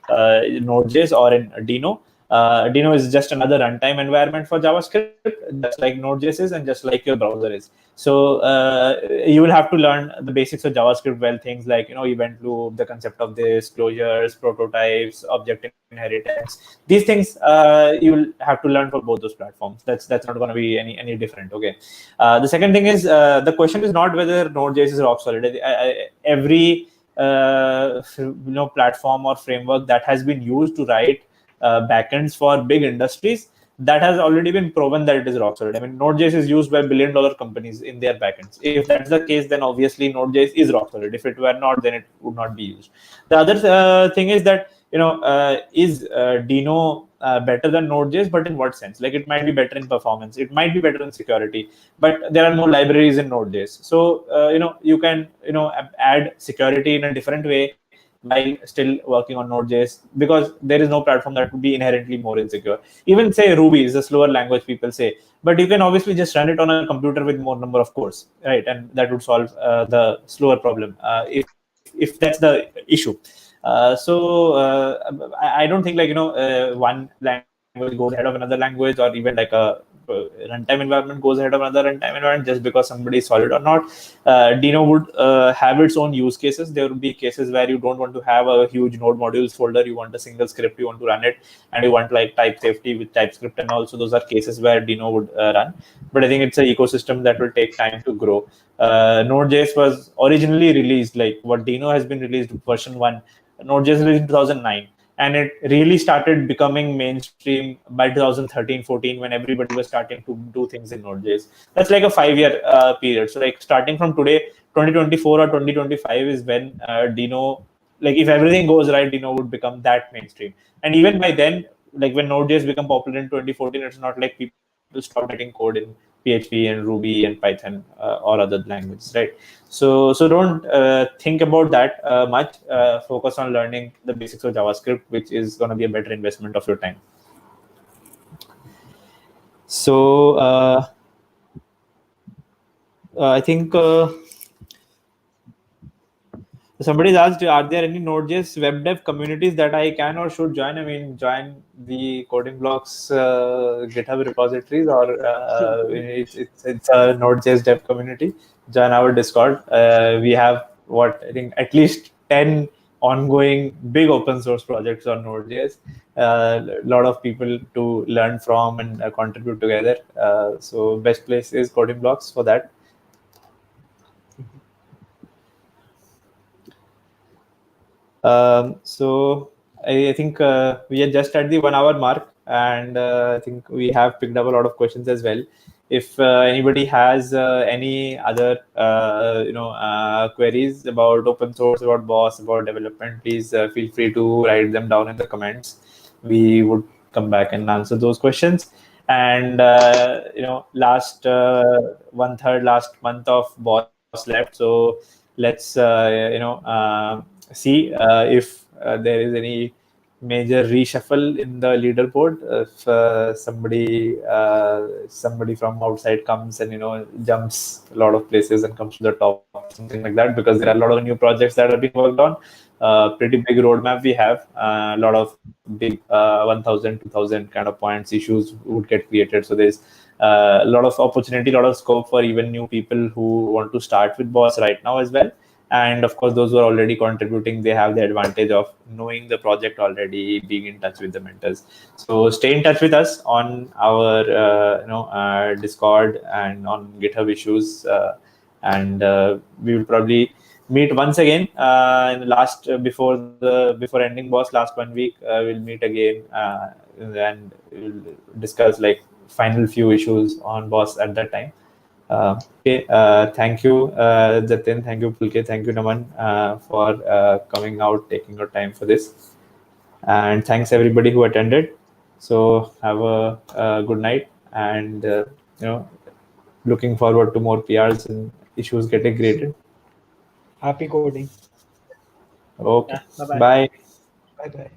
Node.js or in Dino. Dino is just another runtime environment for JavaScript, just like Node.js is and just like your browser is. So you will have to learn the basics of JavaScript well, things like event loop, the concept of this, closures, prototypes, object inheritance. These things you will have to learn for both those platforms. That's not going to be any different. Okay. The second thing is the question is not whether Node.js is rock solid. Every platform or framework that has been used to write backends for big industries, that has already been proven that it is rock solid. I mean, Node.js is used by billion-dollar companies in their backends. If that's the case, then obviously Node.js is rock solid. If it were not, then it would not be used. The other thing is that is Dino better than Node.js? But in what sense? Like, it might be better in performance, it might be better in security, but there are more libraries in Node.js. So you can add security in a different way while still working on Node.js, because there is no platform that would be inherently more insecure. Even say Ruby is a slower language, people say, but you can obviously just run it on a computer with more number of cores, right? And that would solve the slower problem if that's the issue. I don't think one language goes ahead of another language, or even like a runtime environment goes ahead of another runtime environment just because somebody is solid or not. Dino would have its own use cases. There would be cases where you don't want to have a huge node modules folder. You want a single script, you want to run it, and you want like type safety with TypeScript, and also those are cases where Dino would run. But I think it's an ecosystem that will take time to grow. Node.js was originally released, like what Dino has been released version 1. Node.js released in 2009. And it really started becoming mainstream by 2013-14, when everybody was starting to do things in Node.js. That's like a 5-year period. So like starting from today, 2024 or 2025 is when Dino, like if everything goes right, Dino would become that mainstream. And even by then, like when Node.js became popular in 2014, it's not like people stopped writing code in PHP and Ruby and Python or other languages, right? So don't think about that much. Focus on learning the basics of JavaScript, which is going to be a better investment of your time. So I think somebody's asked, are there any Node.js web dev communities that I can or should join? I mean, join the Coding Blocks GitHub repositories, or it's a Node.js dev community. Join our Discord. We have I think at least 10 ongoing big open source projects on Node.js. A lot of people to learn from and contribute together. So best place is Coding Blocks for that. So I think we are just at the 1 hour mark, and I think we have picked up a lot of questions as well. If anybody has any other queries about open source, about BOSS, about development, please feel free to write them down in the comments. We would come back and answer those questions. And last last month of BOSS left, so let's see if there is any major reshuffle in the leaderboard. If somebody from outside comes and jumps a lot of places and comes to the top, something like that, because there are a lot of new projects that are being worked on. Pretty big roadmap we have. A lot of big 1000 2000 kind of points issues would get created, so there's a lot of opportunity, a lot of scope for even new people who want to start with BOSS right now as well. And of course, those who are already contributing, they have the advantage of knowing the project already, being in touch with the mentors. So stay in touch with us on our Discord and on GitHub issues, and we will probably meet once again in the last before ending BOSS last 1 week. We'll meet again and we'll discuss like final few issues on BOSS at that time. Okay, thank you, Jatin. Thank you, Pulkit. Thank you, Naman, for coming out, taking your time for this. And thanks everybody who attended. So have a good night, and looking forward to more PRs and issues getting created. Happy coding. Okay, Yeah, bye-bye. bye. Bye bye.